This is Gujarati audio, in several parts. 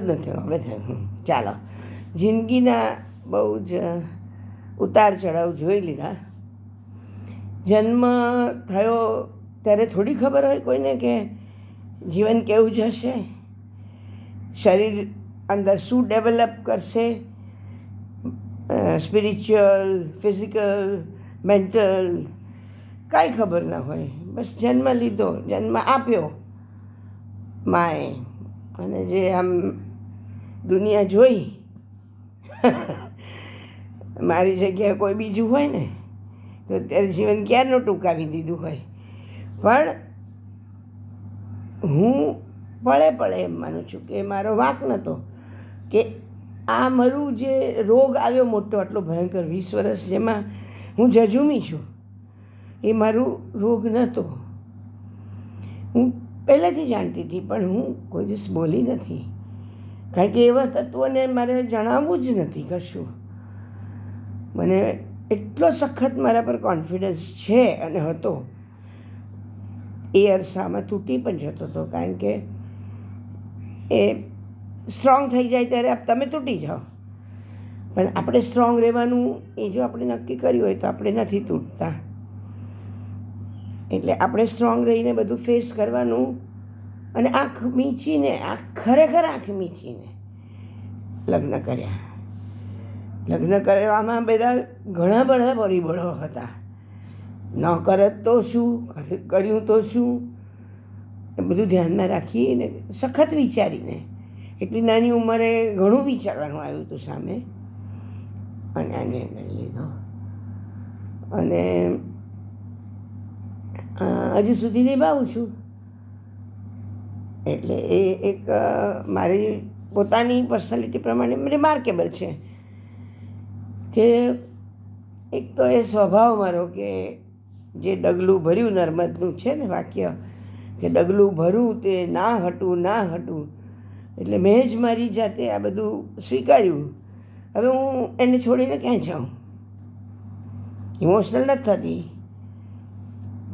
નથી હવે થયું. ચાલો, જિંદગીના બહુ જ ઉતાર ચઢાવ જોઈ લીધા. જન્મ થયો ત્યારે થોડી ખબર હોય કોઈને કે જીવન કેવું જશે, શરીર અંદર શું ડેવલપ કરશે, સ્પિરિચ્યુઅલ, ફિઝિકલ, મેન્ટલ, કાંઈ ખબર ના હોય. બસ જન્મ લીધો, જન્મ આપ્યો માએ, અને જે આમ દુનિયા જોઈ મારી જગ્યાએ કોઈ બીજું હોય ને તો અત્યારે જીવન ક્યારનું ટૂંકાવી દીધું હોય. પણ હું પળે પળે એમ માનું છું કે મારો વાંક નહોતો કે આ મારું જે રોગ આવ્યો મોટો આટલો ભયંકર 20 વર્ષ જેમાં હું જજુમી છું, એ મારું રોગ નહોતો. હું પહેલેથી જાણતી હતી પણ હું કોઈ દિવસ બોલી નથી, કારણ કે એવા તત્વોને મારે જણાવવું જ નથી કશું. મને એટલો સખત મારા પર કોન્ફિડન્સ છે અને હતો, એ અરસામાં તૂટી પણ જતો હતો, કારણ કે એ સ્ટ્રોંગ થઈ જાય ત્યારે તમે તૂટી જાઓ, પણ આપણે સ્ટ્રોંગ રહેવાનું એ જો આપણે નક્કી કર્યું હોય તો આપણે નથી તૂટતા. એટલે આપણે સ્ટ્રોંગ રહીને બધું ફેસ કરવાનું, અને આંખ મીચીને, ખરેખર આંખ મીચીને લગ્ન કર્યા. લગ્ન કરવામાં બધા ઘણા બધા પરિબળો હતા. ન કરત તો શું, કર્યું તો શું, એ બધું ધ્યાનમાં રાખીને સખત વિચારીને, એટલી નાની ઉંમરે ઘણું વિચારવાનું આવ્યું હતું સામે, અને આ નિર્ણય લીધો. અને હજુ સુધી નિભાવું છું. એટલે એ એક મારી પોતાની પર્સનાલિટી પ્રમાણે રિમાર્કેબલ છે કે એક તો એ સ્વભાવ મારો કે જે ડગલું ભર્યું નર્મદનું છે ને વાક્ય, કે ડગલું ભરું તે ના હટું ના હટું, એટલે મેં જ મારી જાતે આ બધું સ્વીકાર્યું. હવે હું એને છોડીને ક્યાં જાઉં? ઇમોશનલ નથી થતી,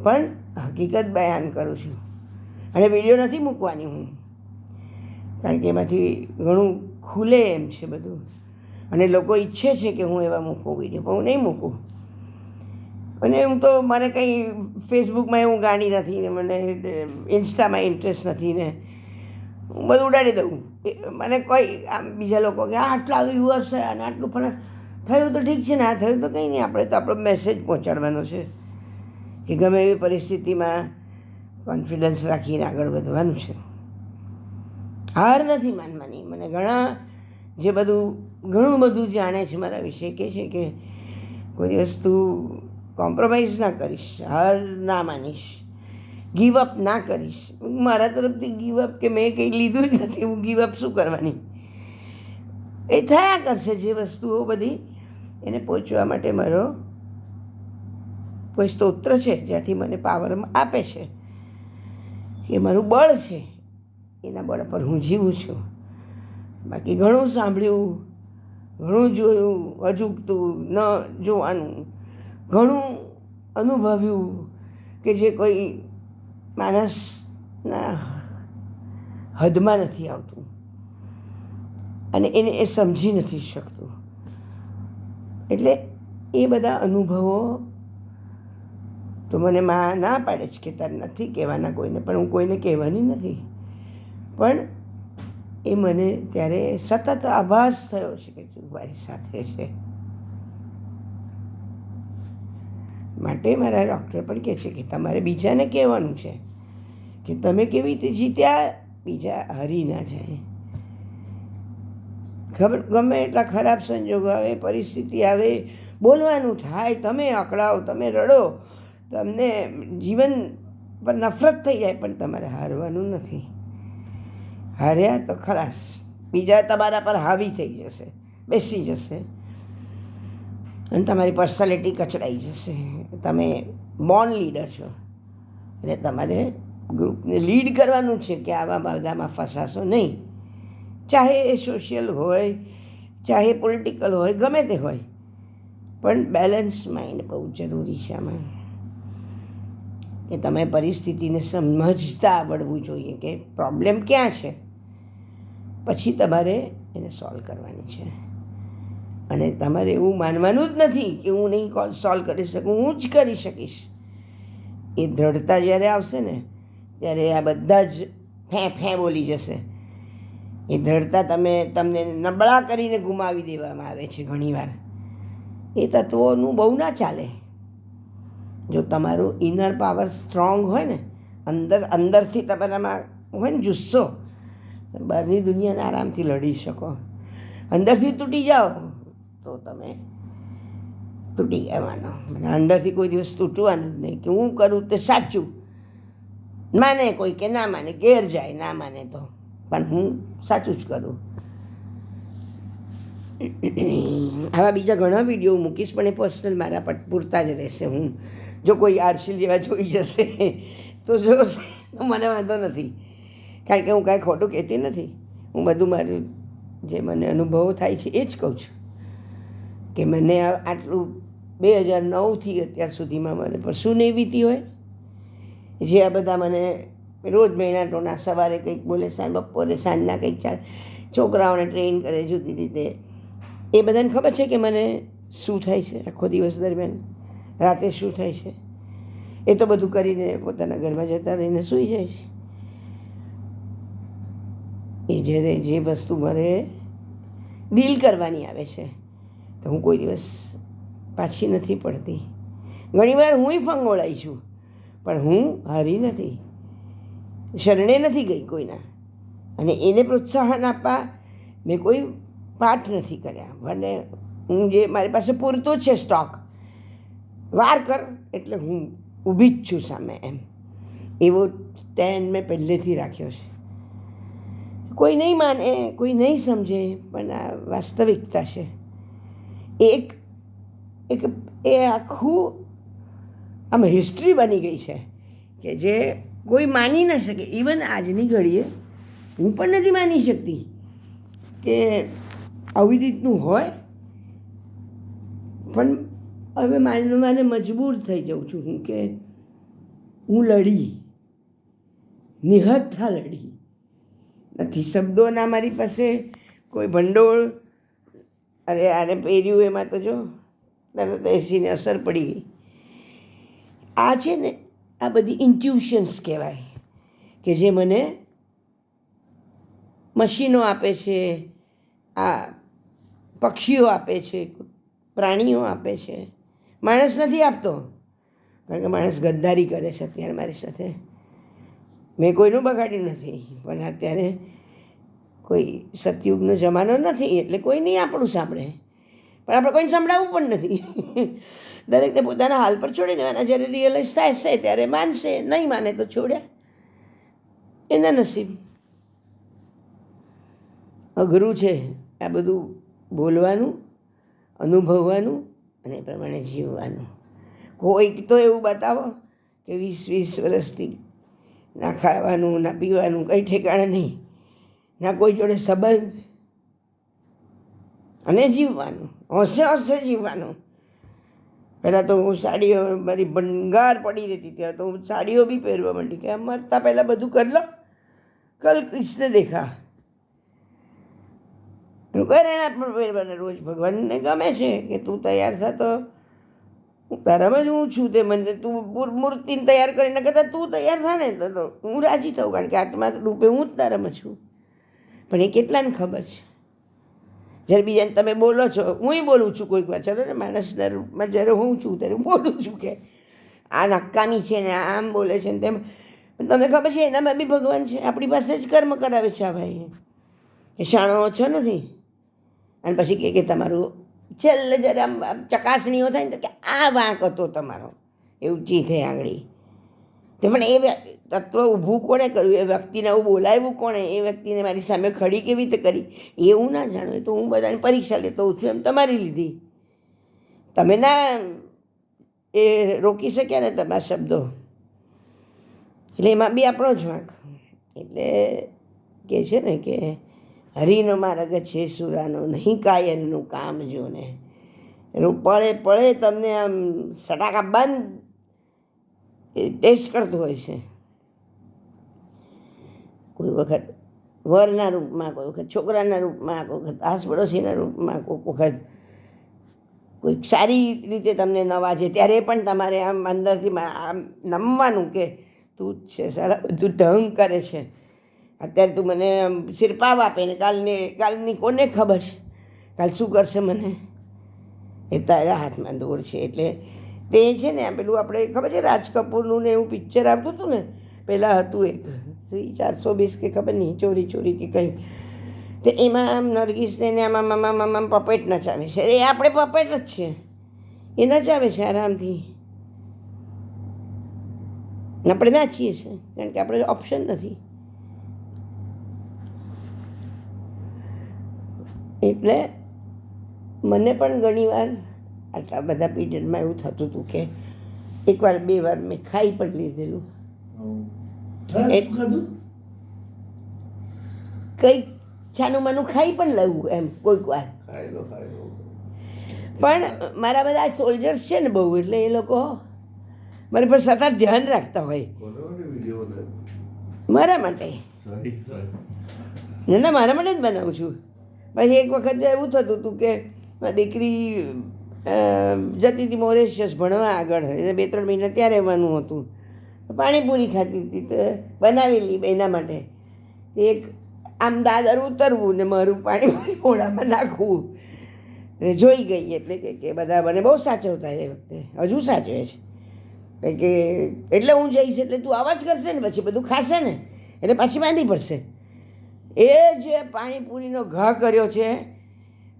પણ હકીકત બયાન કરું છું. અને વિડીયો નથી મૂકવાની હું, કારણ કે એમાંથી ઘણું ખુલે એમ છે બધું, અને લોકો ઈચ્છે છે કે હું એવા મૂકું વિડીયો, પણ હું નહીં મૂકું. અને હું તો, મારે કંઈ ફેસબુકમાં હું ગાંડી નથી ને, મને ઇન્સ્ટામાં ઇન્ટરેસ્ટ નથી ને, હું બધું ઉડાડી દઉં. મને કોઈ આમ બીજા લોકો કે આટલા વ્યુઅર્સ છે અને આટલું પણ થયું તો ઠીક છે ને, આ થયું તો કંઈ નહીં, આપણે તો આપણો મેસેજ પહોંચાડવાનો છે કે ગમે એવી પરિસ્થિતિમાં કોન્ફિડન્સ રાખીને આગળ વધવાનું છે. હાર નથી માનવાની. મને ઘણું બધું જાણે છે મારા વિશે, કહે છે કે કોઈ દિવસ તું કોમ્પ્રોમાઇઝ ના કરીશ, હાર ના માનીશ, ગીવ અપ ના કરીશ. મારા તરફથી ગીવ અપ કે મેં કંઈ લીધું જ નથી, હું ગીવ અપ શું કરવાની? એ થયા કરશે જે વસ્તુઓ બધી, એને પહોંચવા માટે મારો કોઈ સ્તોત્ર છે જ્યાંથી મને પાવર આપે છે, એ મારું બળ છે, એના બળ પર હું જીવું છું. બાકી ઘણું સાંભળ્યું, ઘણું જોયું, અજુગતું ન જોવાનું, ઘણું અનુભવ્યું કે જે કોઈ માણસના હદમાં નથી આવતું, અને એને એ સમજી નથી શકતું. એટલે એ બધા અનુભવો તો મને માં ના પાડે છે કે તારે નથી કહેવાના કોઈને, પણ હું કોઈને કહેવાની નથી. પણ એ મને ત્યારે સતત આભાસ થયો છે કે તું મારી સાથે છે. માટે મારા ડૉક્ટર પણ કહે છે કે તમારે બીજાને કહેવાનું છે કે તમે કેવી રીતે જીત્યા, બીજા હારી ના જાય. ગમે એટલા ખરાબ સંજોગો આવે, પરિસ્થિતિ આવે, બોલવાનું થાય, તમે અકળાવ, તમે રડો, તમને જીવન પર નફરત થઈ જાય, પણ તમારે હારવાનું નથી. હાર્યા તો ખલાસ, બીજા તમારા પર હાવી થઈ જશે, બેસી જશે, અને તમારી પર્સનાલિટી કચડાઈ જશે. તમે બોર્ન લીડર છો, એટલે તમારે ગ્રુપને લીડ કરવાનું છે કે આવા બધામાં ફસાશો નહીં. ચાહે એ સોશિયલ હોય, ચાહે પોલિટિકલ હોય, ગમે તે હોય, પણ બેલેન્સ માઇન્ડ બહુ જરૂરી છે આમાં. કે તમે પરિસ્થિતિને સમજતા આવડવું જોઈએ કે પ્રોબ્લેમ ક્યાં છે, પછી તમારે એને સોલ્વ કરવાની છે. અને તમારે એવું માનવાનું જ નથી કે હું નહીં સોલ્વ કરી શકું, હું જ કરી શકીશ. એ દ્રઢતા જ્યારે આવશે ને ત્યારે આ બધા જ ફે બોલી જશે. એ દ્રઢતા તમને નબળા કરીને ગુમાવી દેવામાં આવે છે ઘણીવાર. એ તત્વોનું બહુ ના ચાલે. જો તમારું ઇનર પાવર સ્ટ્રોંગ હોય ને, અંદરથી તમારામાં હોય ને જુસ્સો, બહારની દુનિયાને આરામથી લડી શકો. અંદરથી તૂટી જાઓ તો તમે તૂટી ગયા માનો. અંદરથી કોઈ દિવસ તૂટવાનું જ નહીં કે હું કરું તે સાચું. માને કોઈ કે ના માને, ઘેર જાય ના માને તો, પણ હું સાચું જ કરું. આવા બીજા ઘણા વિડીયો મૂકીશ, પણ એ પર્સનલ મારા પૂરતા જ રહેશે. હું જો કોઈ આરશીલ જેવા જોઈ જશે તો જોશે, મને વાંધો નથી, કારણ કે હું કાંઈ ખોટું કહેતી નથી. હું બધું મારું જે મને અનુભવો થાય છે એ જ કહું છું. કે મને આટલું 2009થી અત્યાર સુધીમાં મને પર શું નહીં વીતી હોય. જે આ બધા મને રોજ મહિના ટોના, સવારે કંઈક બોલે, બપોરે સાંજના કંઈક ચાલે, છોકરાઓને ટ્રેન કરે જુદી રીતે. એ બધાને ખબર છે કે મને શું થાય છે આખો દિવસ દરમિયાન, રાતે શું થાય છે. એ તો બધું કરીને પોતાના ઘરમાં જતા રહીને સૂઈ જાય છે. એ જ્યારે જે વસ્તુ મારે ડીલ કરવાની આવે છે તો હું કોઈ દિવસ પાછી નથી પડતી. ઘણીવાર હુંય ફંગોળાઈ છું, પણ હું હારી નથી, શરણે નથી ગઈ કોઈના. અને એને પ્રોત્સાહન આપવા મેં કોઈ પાઠ નથી કર્યા. મને હું જે મારી પાસે પૂરતો છે સ્ટોક, વાર કર એટલે હું ઊભી જ છું સામે, એમ એવો સ્ટેન્ડ મેં પહેલેથી રાખ્યો છે. કોઈ નહીં માને, કોઈ નહીં સમજે, પણ આ વાસ્તવિકતા છે. એક એ આખું આમ હિસ્ટ્રી બની ગઈ છે કે જે કોઈ માની ન શકે. ઇવન આજની ઘડીએ હું પણ નથી માની શકતી કે આવી રીતનું હોય, પણ હવે માનવાને મજબૂર થઈ જાઉં છું હું કે હું લડી, નિહત્થા લડી. નથી શબ્દોના મારી પાસે કોઈ ભંડોળ. અરે આને પહેર્યું એમાં તો જો તરત એસીને અસર પડી ગઈ. આ છે ને, આ બધી ઇન્ટ્યુશન્સ કહેવાય કે જે મને મશીનો આપે છે, આ પક્ષીઓ આપે છે, પ્રાણીઓ આપે છે. માણસ નથી આપતો, કારણ કે માણસ ગદ્દારી કરે છે અત્યારે મારી સાથે. મેં કોઈનું બગાડ્યું નથી, પણ અત્યારે કોઈ સતયુગનો જમાનો નથી એટલે કોઈ નહીં આપણું સાંભળે, પણ આપણે કોઈને સંભળાવવું પણ નથી. દરેકને પોતાના હાલ પર છોડી દેવાના. જ્યારે રિયલાઇઝ થાય છે ત્યારે માનશે, નહીં માને તો છોડ્યા, એના નસીબ. અઘરું છે આ બધું બોલવાનું, અનુભવવાનું અને એ પ્રમાણે જીવવાનું. કોઈક તો એવું બતાવો કે 20 વર્ષથી ના ખાવાનું ના પીવાનું કંઈ ઠેકાણે નહીં, ના કોઈ જોડે સંબંધ, અને જીવવાનું, હોંશે હોંશે જીવવાનું. પહેલાં તો હું સાડીઓ, મારી ભંગાર પડી રહેતી, ત્યાં તો હું સાડીઓ બી પહેરવા માંડી કે મરતા પહેલાં બધું કરી લો, કલ કિસને દેખા. ઘરેણા પણ પહેરવાના રોજ. ભગવાનને ગમે છે કે તું તૈયાર થા તો હું તારામાં જ હું છું. તે મને તું મૂર્તિને તૈયાર કરીને કરતાં તું તૈયાર થા ને તો હું રાજી થઉં, કારણ કે આત્મા રૂપે હું જ તારામાં છું. પણ એ કેટલાને ખબર છે? જ્યારે બીજાને તમે બોલો છો, હું બોલું છું કોઈક વાર, ચાલો ને માણસના રૂપમાં જ્યારે હું છું ત્યારે બોલું છું કે આ નકામી છે ને આમ બોલે છે ને તેમ. તમને ખબર છે એનામાં બી ભગવાન છે. આપણી પાસે જ કર્મ કરાવે છે આ ભાઈ. એ શાણો ઓછો નથી. અને પછી કે તમારું છેલ્લે જ્યારે આમ ચકાસણીઓ થાય ને તો કે આ વાંક હતો તમારો, એવું ચીથે આંગળી. તે પણ એ તત્વ ઊભું કોણે કર્યું? એ વ્યક્તિને આવું બોલાવ્યું કોણે? એ વ્યક્તિને મારી સામે ખડી કેવી રીતે કરી? એવું ના જાણો. એ તો હું બધાની પરીક્ષા લેતો હોઉં છું એમ તમારી લીધી. તમે ના એ રોકી શક્યા ને તમારા શબ્દો, એટલે એમાં બી આપણો જ વાંક. એટલે કે છે ને કે હરિનો માર્ગ છે સુરાનો, નહીં કાયરનું કામ જો ને. પળે પળે તમને આમ સટાકા બંધ એ ટેસ્ટ કરતું હોય છે. કોઈ વખત વરના રૂપમાં, કોઈ વખત છોકરાના રૂપમાં, કોઈ વખત આસ પડોશીના રૂપમાં, કોઈક વખત કોઈક સારી રીતે તમને નવાજે ત્યારે પણ તમારે આમ અંદરથી આમ નમવાનું કે તું જ છે સારા, બધું ઢંગ કરે છે. અત્યારે તું મને શિરપાવ આપે ને કાલની કોને ખબર છે કાલ શું કરશે મને, એ તારા હાથમાં દોર છે. એટલે તે છે ને પેલું આપણે ખબર છે રાજ કપૂરનું ને એવું પિક્ચર આવતું હતું ને પહેલાં હતું એક 420 કે ખબર નહીં, ચોરી ચોરી કે કંઈ, તો એમાં આમ નરગીસને આમ પપેટ નચાવે છે. એ આપણે પપેટ જ છે, એ નચાવે છે આરામથી, આપણે નાચીએ છીએ કારણ કે આપણે ઓપ્શન નથી. એટલે મને પણ ઘણીવાર આટલા બધા પીરિયડમાં એવું થતું હતું કે એકવાર 2 વાર મેં ખાઈ પણ લીધેલું. કંઈક છાનું માનું ખાઈ પણ લેવું એમ કોઈક વાર. પણ મારા બધા સોલ્જર્સ છે ને બહુ, એટલે એ લોકો મારી પર સતત ધ્યાન રાખતા હોય મારા માટે. ના મારા માટે જ બનાવું છું. પછી એક વખત એવું થતું હતું કે મારી દીકરી જતી હતી મોરેશિયસ ભણવા આગળ, એટલે 2-3 મહિના ત્યાં રહેવાનું હતું. પાણીપુરી ખાતી હતી તો બનાવેલી એના માટે. એક આમ દાદર ઉતરવું ને મારું પાણીપુરી મોઢામાં નાખવું, જોઈ ગઈ. એટલે કે બધા મને બહુ સાચવતા એ વખતે, હજુ સાચવે છે કે એટલે હું જઈશ એટલે તું આવા જ કરશે ને પછી બધું ખાશે ને એટલે પાછી બાંધી પડશે. એ જે પાણીપુરીનો ઘા કર્યો છે,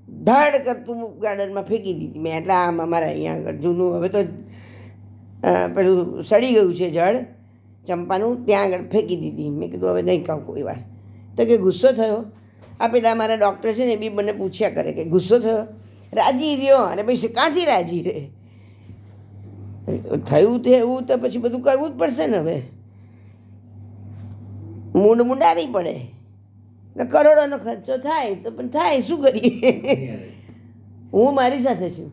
ધડ કરતું ગાર્ડનમાં ફેંકી દીધી મેં. એટલે આમ અમારા અહીંયા આગળ જૂનું, હવે તો પેલું સડી ગયું છે ઝાડ ચંપાનું, ત્યાં આગળ ફેંકી દીધી. મેં કીધું હવે નહીં ખાઉં કોઈ વાર. તો કે ગુસ્સો થયો. આ પેલા મારા ડૉક્ટર છે ને એ બી મને પૂછ્યા કરે કે ગુસ્સો થયો, રાજી રહ્યો, અને પછી ક્યાંથી રાજી રહે, થયું તે એવું તો પછી બધું કરવું જ પડશે ને. હવે મૂંડ આવી પડે ને કરોડોનો ખર્ચો થાય તો પણ થાય, શું કરીએ. હું મારી સાથે છું.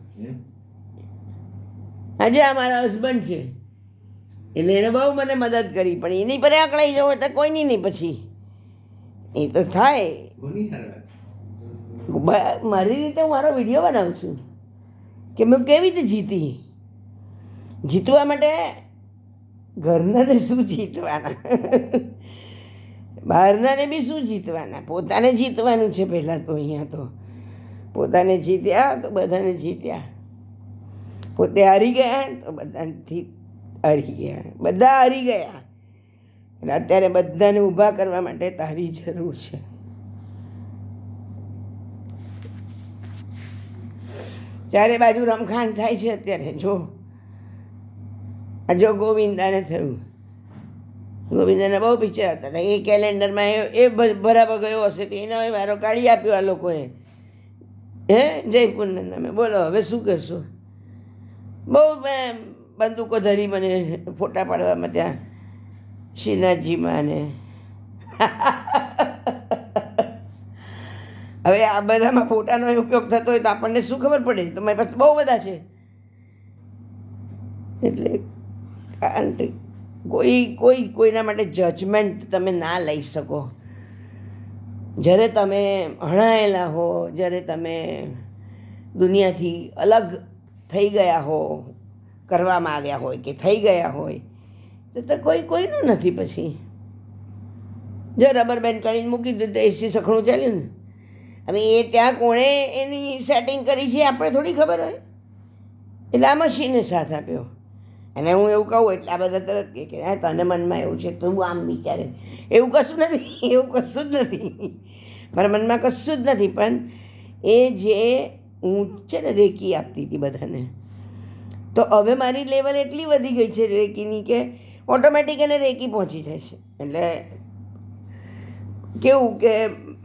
આજે આ મારા હસબન્ડ છે એટલે એણે બહુ મને મદદ કરી, પણ એની પર આંકડાઈ જવું એટલે કોઈની નહીં. પછી એ તો થાય. મારી રીતે હું મારો વિડીયો બનાવું છું કે મેં કેવી રીતે જીતી. જીતવા માટે ઘરનાને શું જીતવાના, બહારનાને બી શું જીતવાના, પોતાને જીતવાનું છે પહેલાં તો. અહીંયા તો પોતાને જીત્યા તો બધાને જીત્યા, પોતે હારી ગયા તો બધાથી હારી ગયા, બધા હારી ગયા. એટલે અત્યારે બધાને ઊભા કરવા માટે તારી જરૂર છે. ચારે બાજુ રમખાણ થાય છે અત્યારે. જો ગોવિંદાને થયું, ગોવિંદાને બહુ પિક્ચર હતા, એ કેલેન્ડરમાં એ બરાબર ગયો હશે તો એનો વારો કાઢી આપ્યો આ લોકોએ, હે જયપુરના નામે. બોલો હવે શું કરશો. બહુ બંદૂકો ધરી મને ફોટા પાડવામાં ત્યાં શ્રીનાથજીમાં. ને હવે આ બધામાં ફોટાનો ઉપયોગ થતો હોય તો આપણને શું ખબર પડે. તો મારી પાસે બહુ બધા છે. એટલે કારણ કે કોઈના માટે જજમેન્ટ તમે ના લઈ શકો. જ્યારે તમે હણાયેલા હો, જ્યારે તમે દુનિયાથી અલગ થઈ ગયા હો, કરવામાં આવ્યા હોય કે થઈ ગયા હોય, તો કોઈનું નથી. પછી જો રબર બેન્ડ કાઢીને મૂકી દીધું તો એસી સખણું ચાલ્યું ને. હવે એ ત્યાં કોણે એની સેટિંગ કરી છે આપણે થોડી ખબર હોય. એટલે આ મશીને સાથ આપ્યો. અને હું એવું કહું એટલે આ બધા તરત કે હા તને મનમાં એવું છે તું આમ વિચારે. એવું કશું નથી, એવું કશું જ નથી. મારા મનમાં કશું જ નથી. પણ એ જે હું છે ને રેકી આપતી હતી બધાને, તો હવે મારી લેવલ એટલી વધી ગઈ છે રેકીની કે ઓટોમેટિક એને રેકી પહોંચી જાય છે. એટલે કેવું કે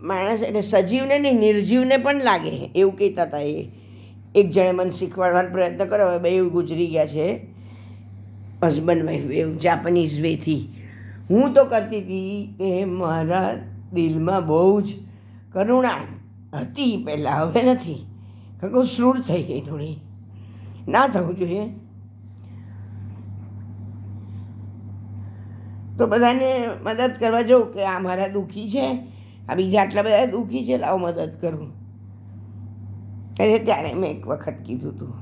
માણસ એટલે સજીવને નહીં નિર્જીવને પણ લાગે એવું કહેતા હતા. એ એક જણે મને શીખવાડવાનો પ્રયત્ન કર્યો. હવે બે ગુજરી ગયા છે, હસબન્ડ વાઈફ, એવું જાપાનીઝ વેથી. હું તો કરતી હતી કે મારા દિલમાં બહુ જ કરુણા હતી પહેલાં, હવે નથી. કારણ કે શ્રુડ થઈ ગઈ થોડી. ના થવું જોઈએ. તો બધાને મદદ કરવા જાઉં કે આ મારા દુઃખી છે, આ બીજા આટલા બધા દુઃખી છે, લાવ મદદ કરું. એટલે ત્યારે મેં એક વખત કીધું હતું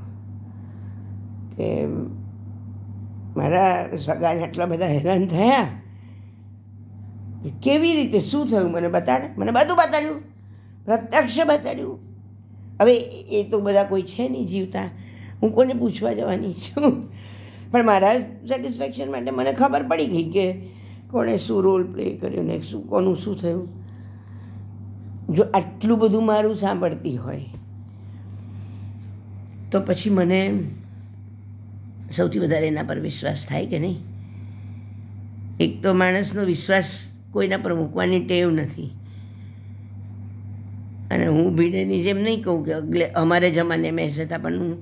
કે મારા સગાને આટલા બધા હેરાન થયા, કેવી રીતે શું થયું મને બતાડે. મને બધું બતાડ્યું, પ્રત્યક્ષ બતાડ્યું. હવે એ તો બધા કોઈ છે નહીં જીવતા, હું કોને પૂછવા જવાની છું. પણ મારા સેટિસ્ફેક્શન માટે મને ખબર પડી ગઈ કે કોણે શું રોલ પ્લે કર્યો ને કોનું શું થયું. જો આટલું બધું મારું સાંભળતી હોય તો પછી મને સૌથી વધારે એના પર વિશ્વાસ થાય કે નહીં. એક તો માણસનો વિશ્વાસ કોઈના પર મૂકવાની ટેવ નથી. અને હું ભીડેની જેમ નહીં કહું કે અમારે જમાને મેસ હતા, પણ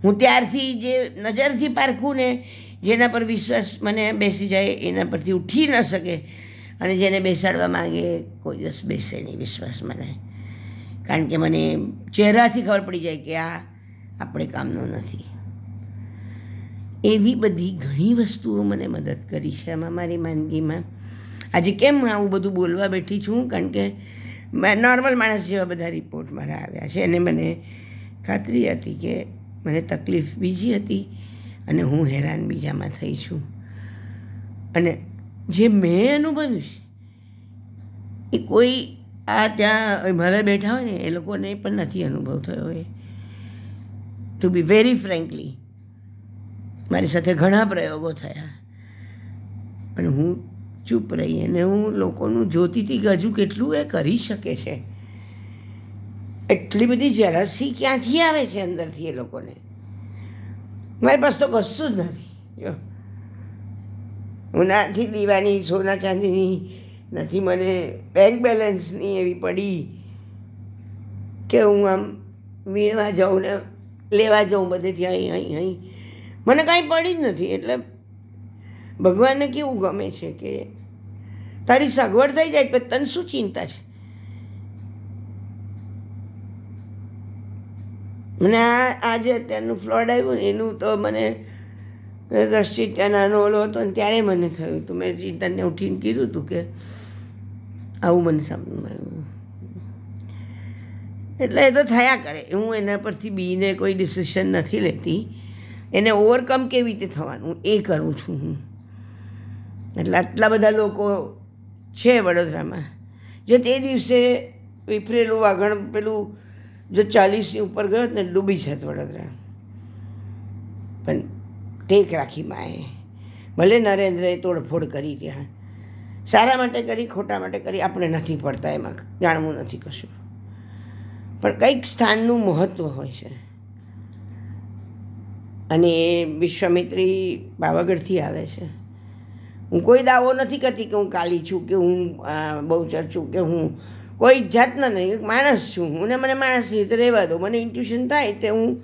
હું ત્યારથી જે નજરથી પારખું ને, જેના પર વિશ્વાસ મને બેસી જાય એના પરથી ઉઠી ન શકે, અને જેને બેસાડવા માગે કોઈ દિવસ બેસે નહીં વિશ્વાસ મને. કારણ કે મને ચહેરાથી ખબર પડી જાય કે આ આપણે કામનું નથી. એવી બધી ઘણી વસ્તુઓ મને મદદ કરી છે આમાં મારી માંદગીમાં. આજે કેમ આવું બધું બોલવા બેઠી છું? કારણ કે નોર્મલ માણસ જેવા બધા રિપોર્ટ મારા આવ્યા છે, અને મને ખાતરી હતી કે મને તકલીફ બીજી હતી અને હું હેરાન બીજામાં થઈ છું. અને જે મેં અનુભવ્યું છે એ કોઈ આ ત્યાં મારે બેઠા હોય ને એ લોકોને પણ નથી અનુભવ થયો. એ ટુ બી વેરી ફ્રેન્કલી મારી સાથે ઘણા પ્રયોગો થયા, પણ હું ચૂપ રહી. અને હું લોકોનું જોતી હતી કે હજુ કેટલું એ કરી શકે છે. એટલી બધી જેલસી ક્યાંથી આવે છે અંદરથી એ લોકોને. મારી પાસે તો કશું જ નથી. જો હું નથી દીવાની સોના ચાંદીની, નથી મને બેંક બેલેન્સની એવી પડી કે હું આમ વીણવા જાઉં ને લેવા જાઉં બધેથી અહીં અહીં. મને કાંઈ પડી જ નથી. એટલે ભગવાનને કેવું ગમે છે કે તારી સગવડ થઈ જાય પણ તને શું ચિંતા છે. મને આજે અત્યારનું ફ્લડ આવ્યું ને એનું તો મને દ્રષ્ટિ ત્યાં નાનો ઓલો હતો ને ત્યારે મને થયું હતું. મેં ચિંતનને ઉઠીને કીધું હતું કે આવું મને સાંભળ્યું. એટલે એ તો થયા કરે. હું એના પરથી બીને કોઈ ડિસિશન નથી લેતી. એને ઓવરકમ કેવી રીતે થવાનું એ કરું છું હું. એટલે આટલા બધા લોકો છે વડોદરામાં, જો તે દિવસે વિફરેલું વાઘણ પેલું જો 40ની ઉપર ગયો ને ડૂબી જાત વડોદરા. પણ ટેક રાખી માએ. ભલે નરેન્દ્રએ તોડફોડ કરી, ત્યાં સારા માટે કરી, ખોટા માટે કરી, આપણે નથી પડતા એમાં, જાણવું નથી કશું. પણ કંઈક સ્થાનનું મહત્ત્વ હોય છે. અને એ વિશ્વામિત્રી પાવાગઢથી આવે છે. હું કોઈ દાવો નથી કરતી કે હું કાલી છું કે હું બહુચર છું કે હું કોઈ જાતના નહીં. એક માણસ છું હું, ને મને માણસ રીતે રહેવા દો. મને ઇન્ટ્યુશન થાય તે હું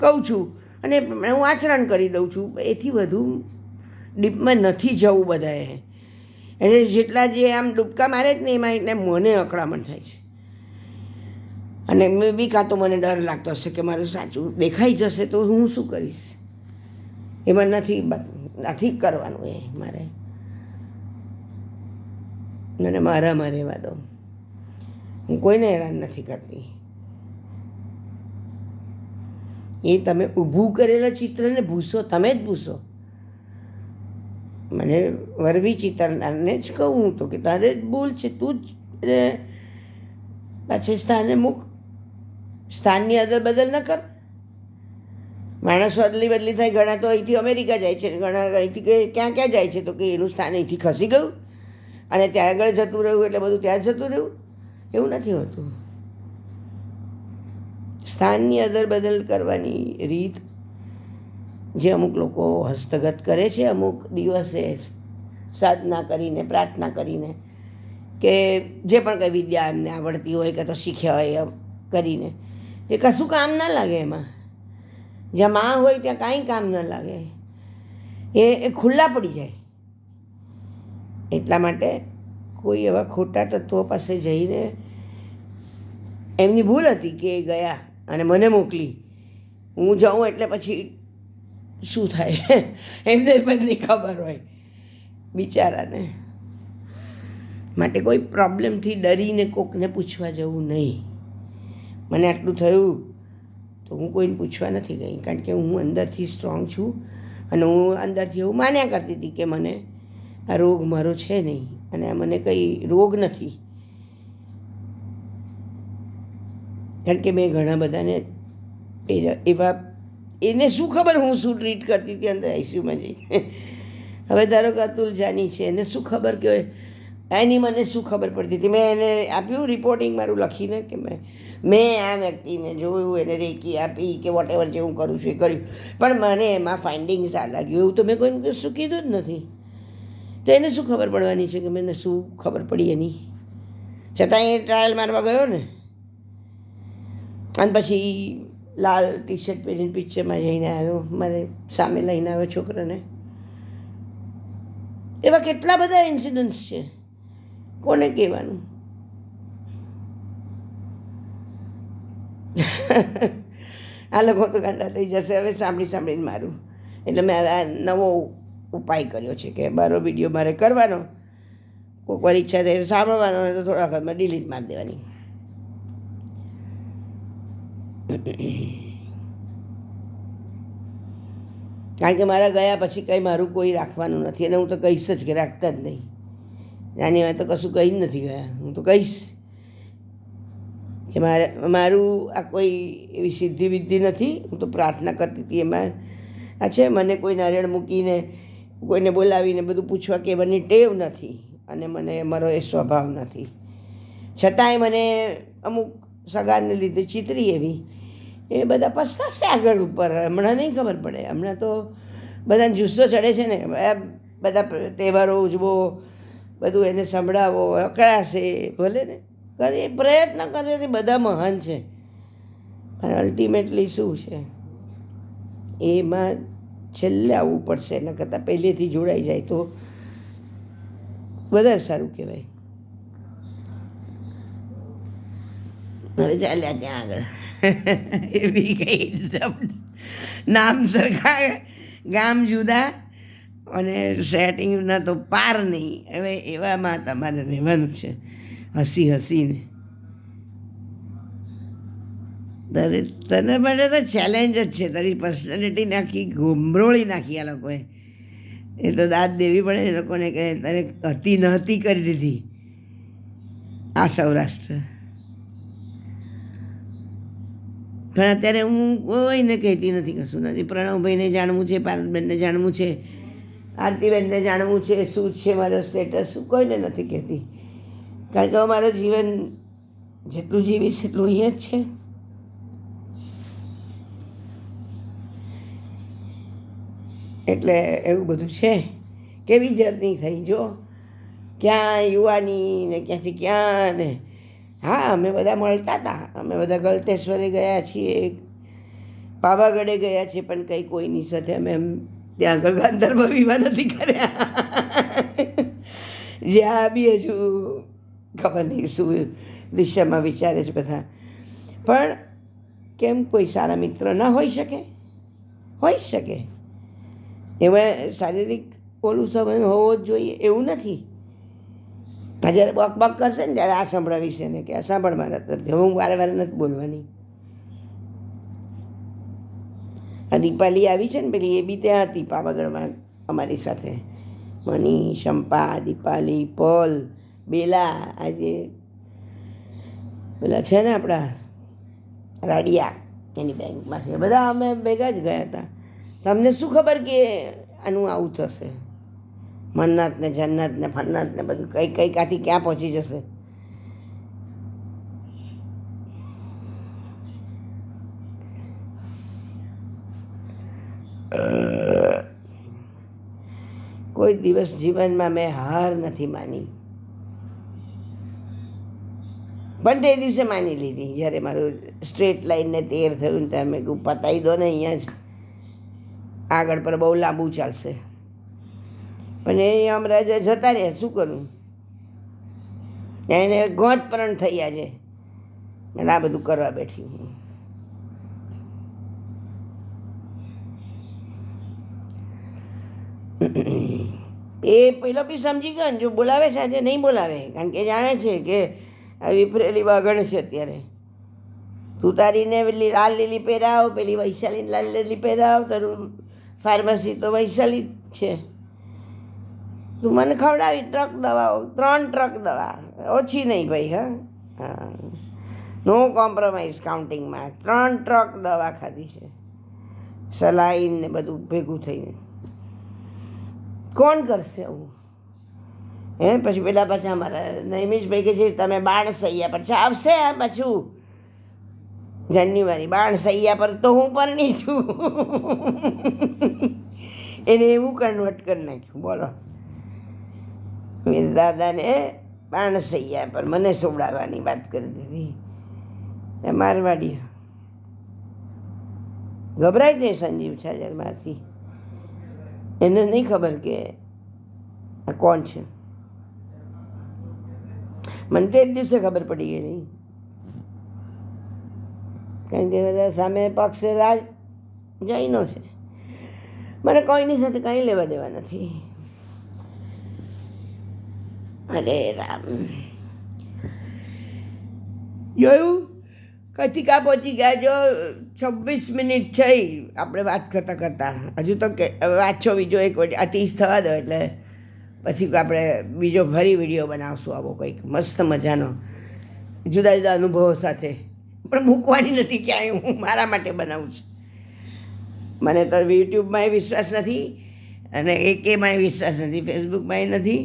કહું છું અને હું આચરણ કરી દઉં છું. એથી વધુ ડીપમાં નથી જવું બધાએ. એટલે જેટલા જે આમ ડૂબકા મારે જ ને એમાં એટલે મને અકળામણ થાય છે. અને મેં બી કાં તો મને ડર લાગતો હશે કે મારું સાચું દેખાઈ જશે તો હું શું કરીશ. એમાં નથી કરવાનું. એ મારે મને મારામાં રહેવા દો. હું કોઈને હેરાન નથી કરતી. એ તમે ઊભું કરેલા ચિત્રને ભૂસો, તમે જ ભૂસો. મને વરવી ચિત્રનારને જ કહું તો કે તારે જ ભૂલ છે, તું જ પાછી સ્થાને મૂક. સ્થાનની અદલ બદલ ન કર. માણસો અદલી બદલી થાય. ઘણા તો અહીંથી અમેરિકા જાય છે, ઘણા અહીંથી ક્યાં ક્યાં જાય છે, તો કે એનું સ્થાન અહીંથી ખસી ગયું અને ત્યાં આગળ જતું રહ્યું એટલે બધું ત્યાં જ જતું રહ્યું. એવું નથી હોતું. સ્થાનની અદલ બદલ કરવાની રીત જે અમુક લોકો હસ્તગત કરે છે, અમુક દિવસે સાધના કરીને, પ્રાર્થના કરીને, કે જે પણ કંઈ વિદ્યા એમને આવડતી હોય કે તો શીખ્યા હોય એમ કરીને, એ કશું કામ ના લાગે. એમાં જ્યાં માં હોય ત્યાં કાંઈ કામ ન લાગે. એ ખુલ્લા પડી જાય. એટલા માટે કોઈ એવા ખોટા તત્વો પાસે જઈને, એમની ભૂલ હતી કે એ ગયા અને મને મોકલી, હું જાઉં એટલે પછી શું થાય એમને પણ નહીં ખબર હોય બિચારાને. માટે કોઈ પ્રોબ્લેમથી ડરીને કોકને પૂછવા જવું નહીં. મને આટલું થયું તો હું કોઈને પૂછવા નથી ગઈ, કારણ કે હું અંદરથી સ્ટ્રોંગ છું અને હું અંદરથી એવું માન્યા કરતી હતી કે મને આ રોગ મારો છે નહીં અને આ મને કંઈ રોગ નથી. કારણ કે મેં ઘણા બધાને એવા એને શું ખબર હું શું ટ્રીટ કરતી હતી અંદર આઈસીયુમાં જઈને. હવે ધારો કે અતુલ જાની છે, એને શું ખબર કે એની મને શું ખબર પડતી હતી. મેં એને આપ્યું રિપોર્ટિંગ મારું લખીને કે મેં આ વ્યક્તિને જોયું, એને રેકી આપી કે વોટ એવર જે હું કરું છું એ કર્યું, પણ મને એમાં ફાઇન્ડિંગ્સ આ લાગ્યું. એવું તો મેં કોઈને કશું કીધું જ નથી. તો એને શું ખબર પડવાની છે કે મને શું ખબર પડી એની? છતાં એ ટ્રાયલ મારવા ગયો ને, અને પછી લાલ ટી શર્ટ પહેરીને પિક્ચરમાં જઈને આવ્યો, મારે સામે લઈને આવ્યો છોકરાને. એવા કેટલા બધા ઇન્સિડન્ટ્સ છે, કોને કહેવાનું? આ લોકો તો ગાંડા થઈ જશે હવે સાંભળી સાંભળીને મારું. એટલે મેં આ નવો ઉપાય કર્યો છે કે મારો વિડીયો મારે કરવાનો, કોઈક વાર ઈચ્છા થાય તો સાંભળવાનો, તો થોડા વખતમાં ડિલીટ મારી દેવાની. કારણ કે મારા ગયા પછી કંઈ મારું કોઈ રાખવાનું નથી, અને હું તો કહીશ જ કે રાખતા જ નહીં. નાની વાત તો કશું કહી જ નથી ગયા. હું તો કહીશ કે મારું આ કોઈ એવી સિદ્ધિ વિદ્ધિ નથી. હું તો પ્રાર્થના કરતી હતી એમાં આ છે. મને કોઈ નારિયેળ મૂકીને કોઈને બોલાવીને બધું પૂછવા કહેવાની ટેવ નથી, અને મને મારો એ સ્વભાવ નથી. છતાંય મને અમુક સગાને લીધે ચિતરી એવી, એ બધા પસ્તાશે આગળ ઉપર. હમણાં નહીં ખબર પડે. હમણાં તો બધાને જુસ્સો ચડે છે ને, બધા તહેવારો ઉજવો, બધું એને સંભળાવો, અકળાશે ભલે ને કરે, પ્રયત્ન કરે તે બધા મહાન છે, પણ અલ્ટિમેટલી શું છે એમાં છેલ્લે આવવું પડશે. એના કરતાં પહેલેથી જોડાઈ જાય તો વધારે સારું કહેવાય. હવે ચાલ્યા ત્યાં આગળ એવી કંઈ નામ સરખા, ગામ જુદા અને સેટિંગના તો પાર નહીં. હવે એવામાં તમારે રહેવાનું છે, હસી હસીને. તને માટે તો ચેલેન્જ જ છે. તારી પર્સનાલિટી નાખી ગોમરોળી નાખી આ લોકોએ. એ તો દાદ દેવી પડે એ લોકોને કે તને હતી નહોતી કરી દીધી આ સૌરાષ્ટ્ર. પણ અત્યારે હું કોઈને કહેતી નથી, કશું નથી. પ્રણવભાઈને જાણવું છે, પાર્વતીબેનને જાણવું છે, આરતીબેનને જાણવું છે શું છે મારો સ્ટેટસ, શું કોઈને નથી કહેતી. કારણ કે મારું જીવન જેટલું જીવીશ એટલું અહીંયા જ છે. એટલે એવું બધું છે. કેવી જર્ની થઈ જો, ક્યાં યુવાની ને ક્યાંથી ક્યાં ને. હા, અમે બધા મળતા હતા, અમે બધા ગળતેશ્વરે ગયા છીએ, પાવાગઢે ગયા છીએ, પણ કંઈ કોઈની સાથે અમે ત્યાં આગળ ગાંધર્વ વિવાહ નથી કર્યા. જ્યાં બી હજુ ખબર નહીં શું દિશામાં વિચારે છે બધા. પણ કેમ કોઈ સારા મિત્ર ન હોઈ શકે? હોઈ શકે. એમાં શારીરિક ઓલું સંબંધ હોવો જ જોઈએ એવું નથી. જ્યારે બક બક કરશે ને ત્યારે આ સંભળાવીશ એને કે આ સાંભળ મારા તરફથી, હું વારે વારે નથી બોલવાની. આ દીપાલી આવી છે ને પેલી, એ બી ત્યાં હતી પાવાગઢમાં અમારી સાથે. મની, શંપા, દીપાલી, પોલ, બેલા, આજે પેલા છે ને આપણા રાડિયા, એની બેંકમાં છે. બધા અમે ભેગા જ ગયા હતા. તમને શું ખબર કે આનું આવું થશે? મન્નત ને જન્નત ને ફન્નત ને બધું કઈ કઈ કાંથી ક્યાં પહોંચી જશે. કોઈ દિવસ જીવનમાં મેં હાર નથી માની, પણ તે દિવસે માની લીધી જ્યારે મારું સ્ટ્રેટ લાઈનને 13 થયું ને ત્યારે મેં કહ્યું પતાવી દો ને અહીંયા જ, આગળ પર બહુ લાંબુ ચાલશે. પણ એ હમણાં જતા રહ્યા, શું કરું? એને ગોત પણ થઈ આજે અને આ બધું કરવા બેઠી હું. એ પહેલો બી સમજી ગયો ને, જો બોલાવે છે આજે નહીં બોલાવે, કારણ કે જાણે છે કે આ વિફરેલી વાગણ છે અત્યારે. તું તારીને પેલી લાલ લીલી પહેરાવ, પેલી વૈશાલીને લાલ લીલી પહેરાવ, તારું ફાર્મસી તો વૈશાલી જ છે. તું મને ખવડાવી ટ્રક દવાઓ, 3 ટ્રક દવા, ઓછી નહીં ભાઈ. હા, નો કોમ્પ્રોમાઇઝ કાઉન્ટિંગમાં. 3 ટ્રક દવા ખાધી છે, સલાઈન ને બધું ભેગું થઈને. કોણ કરશે આવું? પછી પેલા પાછા અમારા નૈમિષભાઈ કે છે તમે બાણ સૈયા પર આવશે. આ પાછું જાન્યુઆરી બાણ સૈયા પર તો હું પરણી છું. એને એવું કન્વર્ટ કરી નાખ્યું. બોલો, દાદાને બાણ સૈયા પર મને સોવડાવવાની વાત કરી દીધી. મારવાડી ગભરાય છે સંજીવ છાજરમાંથી. એને નહીં ખબર કે આ કોણ છે. મને તે જ દિવસે ખબર પડી ગઈ નહીં, કારણ કે બધા સામે પક્ષ રાજ જૈનો છે. મને કોઈની સાથે કંઈ લેવા દેવા નથી. અરે રામ, જોયું કથિકા પહોંચી ગયા. જો 26 મિનિટ થઈ આપણે વાત કરતાં કરતાં. હજુ તો વાંચો બીજો 1 વડે 30 થવા દો, એટલે પછી આપણે બીજો ફરી વિડીયો બનાવશું આવો કંઈક મસ્ત મજાનો, જુદા જુદા અનુભવો સાથે. પણ મૂકવાની નથી ક્યાંય, હું મારા માટે બનાવું છું. મને તો યુટ્યુબમાં વિશ્વાસ નથી, અને એકેમાં વિશ્વાસ નથી, ફેસબુકમાં નથી.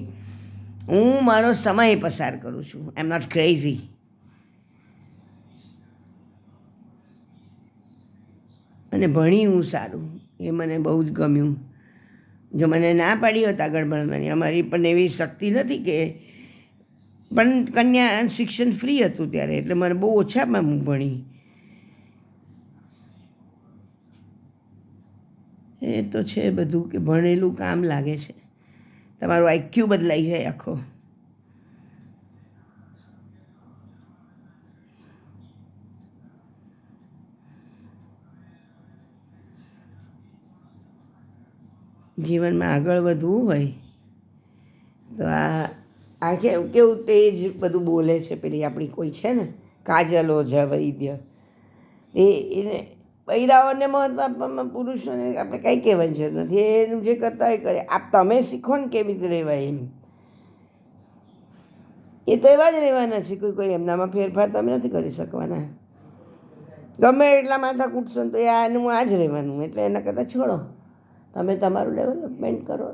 હું મારો સમય પસાર કરું છું. આઈ એમ નોટ ક્રેઝી. અને ભણી હું સારું, એ મને બહુ જ ગમ્યું. જો મને ના પાડી હોત આગળ ભણવાની, અમારી પણ એવી શક્તિ નથી કે, પણ કન્યા શિક્ષણ ફ્રી હતું ત્યારે, એટલે મને બહુ ઓછામાં હું ભણી. એ તો છે બધું કે ભણેલું કામ લાગે છે. તમારું આઈક્યુ બદલાઈ જાય આખો. જીવનમાં આગળ વધવું હોય તો આ કેવું તેજ બધું બોલે છે. પેલી આપણી કોઈ છે ને કાજલ ઓઝા વૈદ્ય, એને બૈરાઓને મહત્વ આપવામાં પુરુષોને આપણે કંઈ કહેવાની જરૂર નથી. એનું જે કરતા હોય કરે. આપ તમે શીખો ને કેવી રીતે રહેવાય એમ. એ તો એવા જ રહેવાના છે. કોઈ એમનામાં ફેરફાર તમે નથી કરી શકવાના. ગમે એટલા માથા કૂટશો ને તો આનું આ જ રહેવાનું. એટલે એના કરતાં છોડો, તમે તમારું ડેવલપમેન્ટ કરો,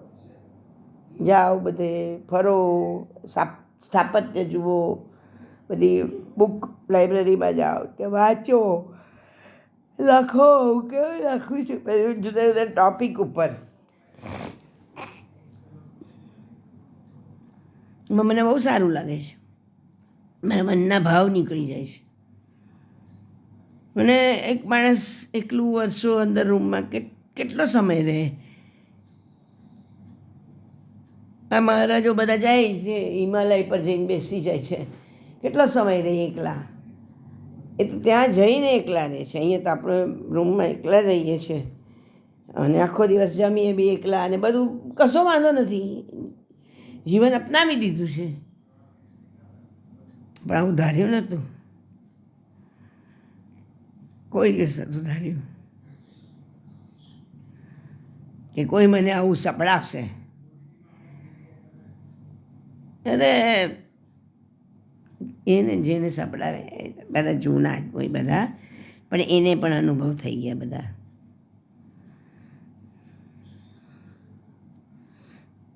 જાઓ બધે ફરો, સ્થાપત્ય જુઓ, બધી બુક લાઇબ્રેરીમાં જાઓ કે વાંચો, લખો. કેવું લખવું છે જુદા જુદા ટૉપિક ઉપર. મને બહુ સારું લાગે છે. મારા મનના ભાવ નીકળી જાય છે. મને એક માણસ એકલું વર્ષો અંદર રૂમમાં કેટલો સમય રહે. આ મહારાજો બધા જાય છે હિમાલય પર જઈને બેસી જાય છે, કેટલો સમય રહે એકલા. એ તો ત્યાં જઈને એકલા રહે છે. અહીંયા તો આપણે રૂમમાં એકલા રહીએ છીએ, અને આખો દિવસ જમીએ બી એકલા, અને બધું કશો વાંધો નથી. જીવન અપનાવી દીધું છે. પણ આવું ધાર્યું નહોતું, કોઈ દિવસ નહોતું ધાર્યું કે કોઈ મને આવું સપડાવશે. અરે એને જેને સપડાવે બધા જૂના જ હોય બધા, પણ એને પણ અનુભવ થઈ ગયા બધા.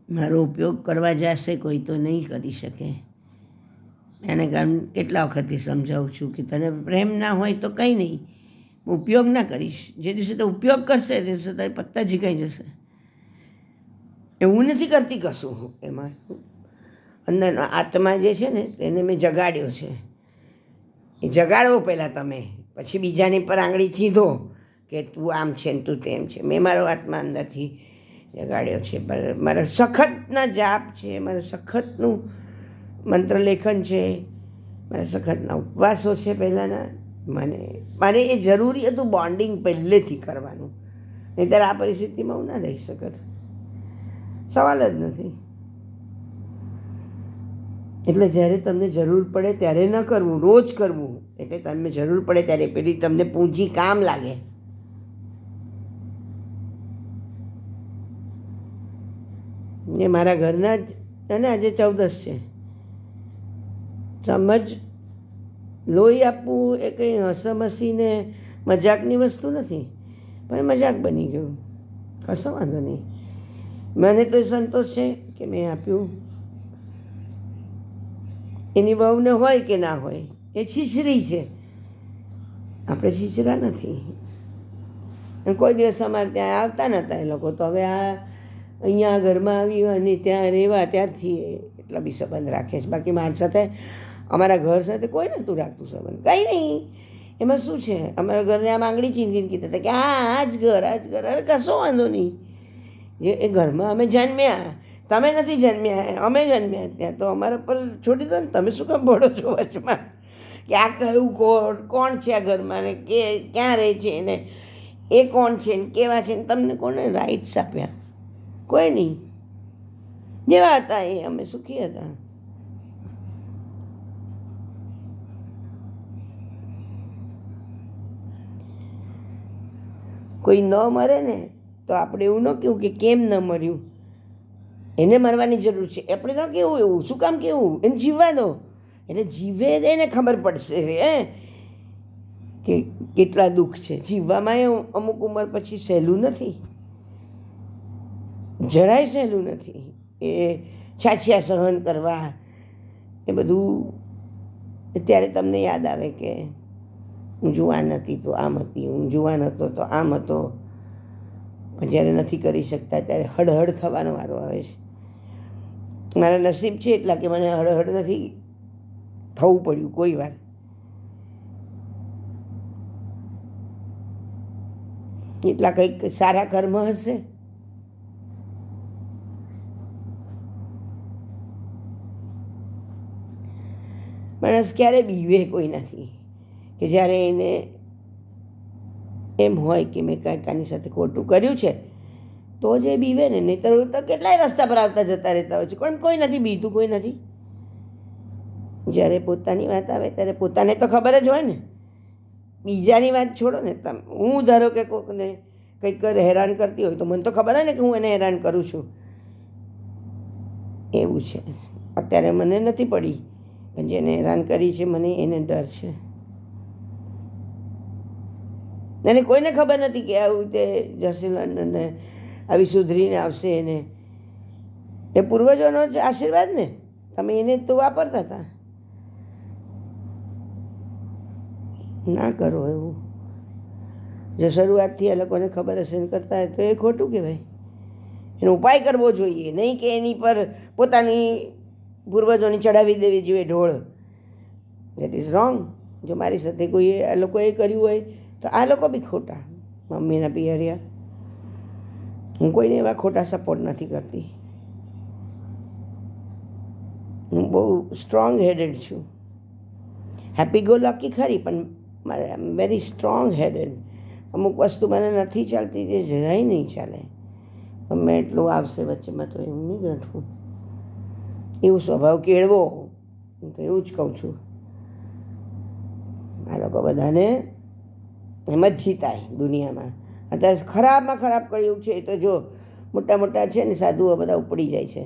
મારો ઉપયોગ કરવા જશે કોઈ તો નહીં કરી શકે. એને કારણ કેટલા વખતથી સમજાવું છું કે તને પ્રેમ ના હોય તો કંઈ નહીં, ઉપયોગ ના કરીશ. જે દિવસે તો ઉપયોગ કરશે તે દિવસે તારી પત્તા ઝીકાઈ જશે. એવું નથી કરતી કશું. એમાં અંદરનો આત્મા જે છે ને તેને મેં જગાડ્યો છે. એ જગાડવો પહેલાં તમે, પછી બીજાની પર આંગળી ચીંધો કે તું આમ છે ને તું તેમ છે. મેં મારો આત્મા અંદરથી જગાડ્યો છે. મારા સખતના જાપ છે, મારા સખતનું મંત્રલેખન છે, મારા સખતના ઉપવાસો છે પહેલાંના. મારે એ જરૂરી હતું બોન્ડિંગ પહેલેથી કરવાનું, નહીંતર આ પરિસ્થિતિમાં હું ના રહી શકત. સવાલ જ નથી. એટલે જ્યારે તમને જરૂર પડે ત્યારે ન કરવું, રોજ કરવું. એટલે તમને જરૂર પડે ત્યારે પેલી તમને પૂંજી કામ લાગે. એ મારા ઘરના જ અને આજે 14 છે. સમજ લોહી આપવું એ કંઈ હસમસીને મજાકની વસ્તુ નથી, પણ મજાક બની ગયું. કશો વાંધો નહીં, મને તો સંતોષ છે કે મેં આપ્યું. એની બહુને હોય કે ના હોય, એ છીછરી છે, આપણે છીછરા નથી. કોઈ દિવસ અમારે ત્યાં આવતા નહોતા એ લોકો, તો હવે આ અહીંયા ઘરમાં આવી અને ત્યાં રહેવા ત્યારથી એટલા બી સંબંધ રાખે છે. બાકી મારી સાથે, અમારા ઘર સાથે કોઈ નહોતું રાખતું સંબંધ. કંઈ નહીં, એમાં શું છે? અમારા ઘરને આમ આંગળી ચીંધીને કીધા હતા કે હા આ જ ઘર, આ જ ઘર. અરે કશો વાંધો નહીં, જે એ ઘરમાં અમે જન્મ્યા, તમે નથી જન્મ્યા, અમે જન્મ્યા ત્યાં, તો અમારા પર છોડી દો ને. તમે શું કામ ભળો છો વચમાં કે આ કયું કોણ છે આ ઘરમાં ને કે ક્યાં રહે છે ને એ કોણ છે ને કેવા છે ને? તમને કોને રાઇટ્સ આપ્યા? કોઈ નહીં. જેવા હતા એ અમે સુખી હતા. કોઈ ન મરે ને તો આપણે એવું ન કહેવું કે કેમ ન મર્યું, એને મરવાની જરૂર છે. આપણે ન કહેવું એવું. શું કામ કહેવું? એને જીવવા દો. એટલે જીવે એને ખબર પડશે કે કેટલા દુઃખ છે. જીવવામાં એ અમુક ઉંમર પછી સહેલું નથી, જરાય સહેલું નથી. એ છાછિયા સહન કરવા, એ બધું. ત્યારે તમને યાદ આવે કે હું જુવાન હતી તો આમ હતી, હું જુવાન હતો તો આમ હતો. પણ જ્યારે નથી કરી શકતા ત્યારે હળહળ થવાનો વારો આવે છે. મારા નસીબ છે એટલા કે મને હળહળ નથી થવું પડ્યું કોઈ વાર. એટલા કંઈક સારા કર્મ હશે. માણસ ક્યારે બીવે કોઈ નથી કે જ્યારે એને એમ હોય કે મેં કાંઈક આની સાથે ખોટું કર્યું છે તો જ એ બીવે ને. નહીં તો કેટલાય રસ્તા પર આવતા જતા રહેતા હોય છે, પણ કોઈ નથી બીતું, કોઈ નથી. જ્યારે પોતાની વાત આવે ત્યારે પોતાને તો ખબર જ હોય ને. બીજાની વાત છોડો ને. તમે, હું ધારો કે કોઈકને કંઈક હેરાન કરતી હોય તો મને તો ખબર હોય ને કે હું એને હેરાન કરું છું. એવું છે. અત્યારે મને નથી પડી, પણ જેને હેરાન કરી છે મને એને ડર છે. અને કોઈને ખબર નથી કે આવું તે જશે લંડનને આવી સુધરીને આવશે. એને એ પૂર્વજોનો જ આશીર્વાદ ને. તમે એને તો વાપરતા હતા. ના કરો એવું. જો શરૂઆતથી આ લોકોને ખબર હશે ને કરતા હોય તો એ ખોટું કહેવાય. એનો ઉપાય કરવો જોઈએ, નહીં કે એની પર પોતાની પૂર્વજોની ચડાવી દેવી જોઈએ ઢોળ. That is wrong. જો મારી સાથે કોઈ આ લોકોએ કર્યું હોય તો આ લોકો બી ખોટા. મમ્મીના પિયરિયા. હું કોઈને એવા ખોટા સપોર્ટ નથી કરતી. હું બહુ સ્ટ્રોંગ હેડેડ છું. હેપી ગો લકી ખરી, પણ મારે આઈ એમ વેરી સ્ટ્રોંગ હેડેડ. અમુક વસ્તુ મને નથી ચાલતી, જે જરાય નહીં ચાલે. ગમે એટલું આવશે વચ્ચેમાં તો એવું નહીં ગઠવું. એવું સ્વભાવ કેળવો. હું તો એવું જ કહું છું. આ લોકો બધાને એમ જ જીતાય દુનિયામાં. અત્યારે ખરાબમાં ખરાબ કળિયુગ છે. એ તો જો મોટા મોટા છે ને સાધુઓ બધા ઉપડી જાય છે.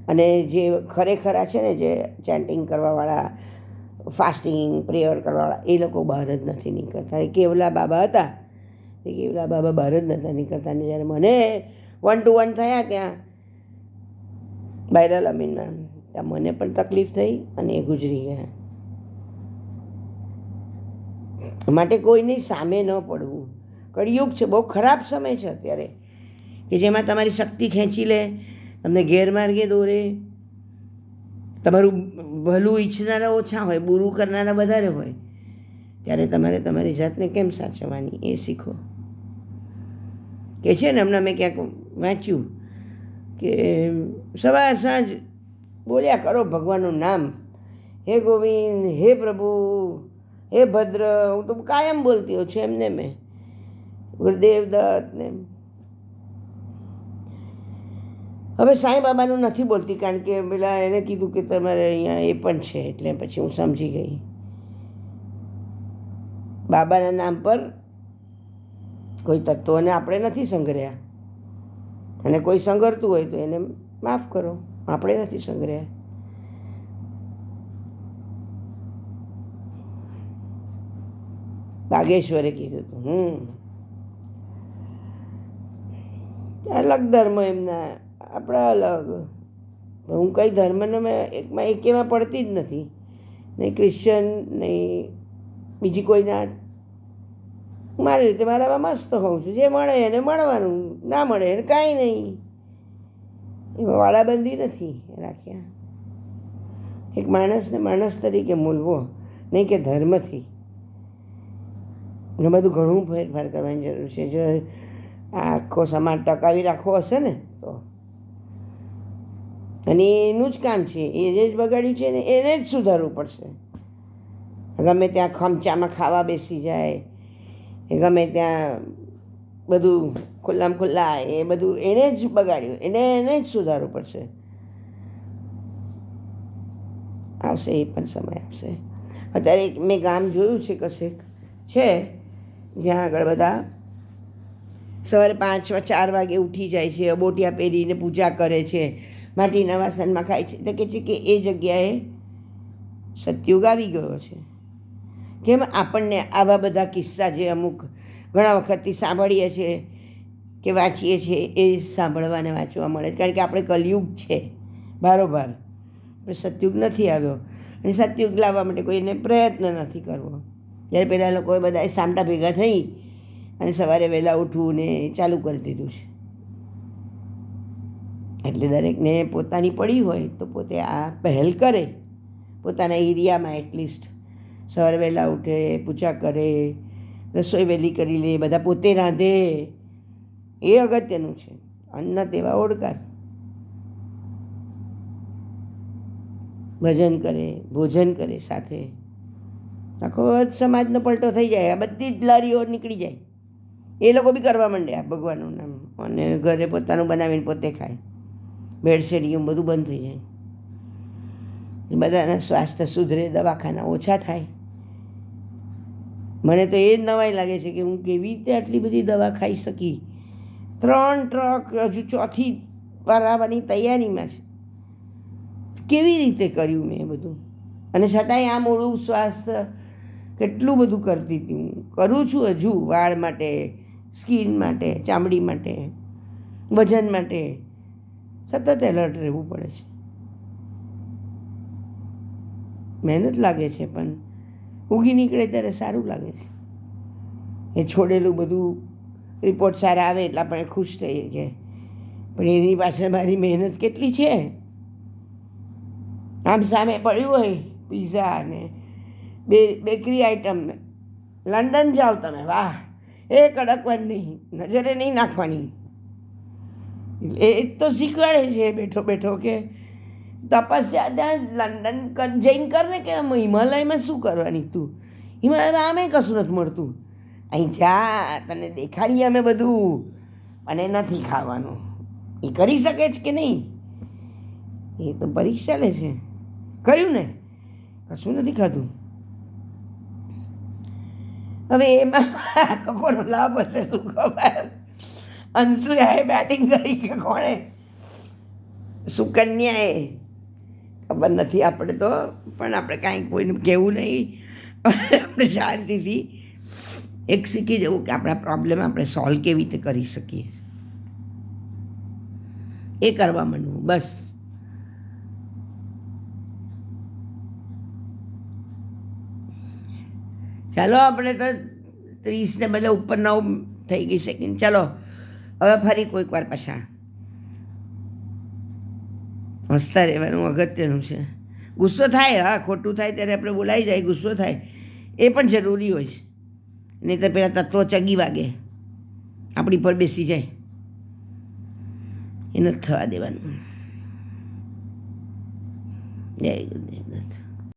અને જે ખરેખરા છે ને, જે ચેન્ટિંગ કરવાવાળા, ફાસ્ટિંગ પ્રેયર કરવાવાળા, એ લોકો બહાર જ નથી નીકળતા. એ કેવલા બાબા હતા, એ કેવલા બાબા બહાર જ નહોતા નીકળતા. ને જ્યારે મને 1 to 1 થયા ત્યાં બાયરલ અમીનમાં, ત્યાં મને પણ તકલીફ થઈ અને એ ગુજરી ગયા. માટે કોઈની સામે ન પડવું. કળિયુગ છે, બહુ ખરાબ સમય છે અત્યારે, કે જેમાં તમારી શક્તિ ખેંચી લે, તમને ગેરમાર્ગે દોરે. તમારું ભલું ઈચ્છનારા ઓછા હોય, બુરું કરનારા વધારે હોય. ત્યારે તમારે તમારી જાતને કેમ સાચવવાની એ શીખો. કે છે ને, હમણાં મેં ક્યાંક વાંચ્યું કે સવાર સાંજ બોલ્યા કરો ભગવાનનું નામ. હે ગોવિંદ, હે પ્રભુ, હે ભદ્ર. હું તો કાયમ બોલતી હોઉં છું એમને. મેં ગુરુદેવ દત્ત ને હવે સાંઈ બાબાનું નથી બોલતી, કારણ કે પેલા એણે કીધું કે તમારે અહીંયા એ પણ છે, એટલે પછી હું સમજી ગઈ. બાબાના નામ પર કોઈ તત્વોને આપણે નથી સંગ્રહ્યા, અને કોઈ સંગરતું હોય તો એને માફ કરો, આપણે નથી સંગ્રહ્યા. બાગેશ્વરે કીધું હતું. અલગ ધર્મ એમના, આપણા અલગ. હું કઈ ધર્મને મેં એકેમાં પડતી જ નથી, નહીં ક્રિશ્ચન નહીં બીજી કોઈના. મારી રીતે મારામાં મસ્ત હોઉં છું, જે મળે એને મળવાનું, ના મળે એને કાંઈ નહીં. એમાં વાળાબંધી નથી રાખ્યા. એક માણસને માણસ તરીકે મૂલવો, નહીં કે ધર્મથી. એ બધું ઘણું ફેરફાર કરવાની જરૂર છે. જો આખો સમાજ ટકાવી રાખવો હશે ને તો, અને એનું જ કામ છે, એ જે જ બગાડ્યું છે ને એને જ સુધારવું પડશે. ગમે ત્યાં ખમચામાં ખાવા બેસી જાય, એ ગમે ત્યાં બધું ખુલ્લામાં ખુલ્લા, એ બધું એણે જ બગાડ્યું, એને જ સુધારવું પડશે. આવશે, એ પણ સમય આવશે. અત્યારે મેં ગામ જોયું છે કશેક છે, જ્યાં આગળ બધા સવારે 5-4 વાગે ઉઠી જાય છે, અબોટિયા પહેરીને પૂજા કરે છે, માટીના વાસણમાં ખાય છે. તો કહે છે કે એ જગ્યાએ સતયુગ આવી ગયો છે. કેમ આપણને આવા બધા કિસ્સા જે અમુક ઘણા વખતથી સાંભળીએ છીએ કે વાંચીએ છીએ, એ સાંભળવાને વાંચવા મળે, કારણ કે આપણે કલયુગ છે બારોબાર. આપણે સતયુગ નથી આવ્યો, અને સતયુગ લાવવા માટે કોઈને પ્રયત્ન નથી કરવો. જ્યારે પહેલાં લોકોએ બધાએ સામટા ભેગા થઈ અને સવારે વહેલા ઉઠવું ને ચાલુ કરી દીધું છે. એટલે દરેકને પોતાની પડી હોય તો પોતે આ પહેલ કરે, પોતાના એરિયામાં એટલીસ્ટ સવારે વહેલા ઉઠે, પૂજા કરે, રસોઈ વહેલી કરી લે, બધા પોતે રાંધે. એ અગત્યનું છે. અન્ન તેવા ઓડકાર. ભજન કરે, ભોજન કરે સાથે, આખો સમાજનો પલટો થઈ જાય. આ બધી જ લારીઓ નીકળી જાય, એ લોકો બી કરવા માંડે આ ભગવાનનું નામ, અને ઘરે પોતાનું બનાવીને પોતે ખાય. ભેળસેળિયું બધું બંધ થઈ જાય. બધાના સ્વાસ્થ્ય સુધરે, દવાખાના ઓછા થાય. મને તો એ જ નવાઈ લાગે છે કે હું કેવી રીતે આટલી બધી દવા ખાઈ શકી. 3 ટ્રક હજુ 4થી વાર આવવાની તૈયારીમાં છે. કેવી રીતે કર્યું મેં બધું? અને છતાંય આ મોડું સ્વાસ્થ્ય કેટલું બધું કરતી હતી હું, કરું છું હજુ. વાળ માટે, સ્કિન માટે, ચામડી માટે, વજન માટે સતત એલર્ટ રહેવું પડે છે. મહેનત લાગે છે, પણ ઉગી નીકળે ત્યારે સારું લાગે છે. એ છોડેલું બધું રિપોર્ટ સારા આવે એટલે આપણે ખુશ થઈએ કે પણ એની પાછળ મારી મહેનત કેટલી છે. આમ સામે પડ્યું હોય પીઝા અને બેકરી આઈટમ, લંડન જાઓ તમે, વાહ, એ કડકવાની નહીં, નજરે નહીં નાખવાની. એ તો શીખવાડે છે બેઠો બેઠો કે તપસ્યા ત્યાં લંડન જઈને કર ને, કે હિમાલયમાં શું કરવાની તું? હિમાલયમાં આમે કશું નથી મળતું. અહીં જા, તને દેખાડીએ અમે બધું, અને નથી ખાવાનું. એ કરી શકે છે કે નહીં? એ તો પરીક્ષા લે છે. કર્યું ને, કશું નથી ખાધું. હવે એમાં લોકોનો લાભ હશે શું ખબર. અંશુયાએ બેટિંગ કરી કે કોણે, સુકન્યાએ, ખબર નથી આપણે તો. પણ આપણે કાંઈ કોઈને કહેવું નહીં, આપણે શાંતિથી એક શીખી જવું કે આપણા પ્રોબ્લેમ આપણે સોલ્વ કેવી રીતે કરી શકીએ, એ કરવા માંડવું બસ. ચાલો, આપણે તો 30 ને બધા ઉપર 9 થઈ ગઈ સેકન્ડ. ચાલો હવે ફરી કોઈક વાર પાછા હસતા રહેવાનું અગત્યનું છે. ગુસ્સો થાય, હા, ખોટું થાય ત્યારે આપણે બોલાઈ જાય, ગુસ્સો થાય, એ પણ જરૂરી હોય છે. નહીં તો પેલા તત્વો ચગી વાગે, આપણી પર બેસી જાય. એ નથી થવા દેવાનું. જય ગુરુદેવ.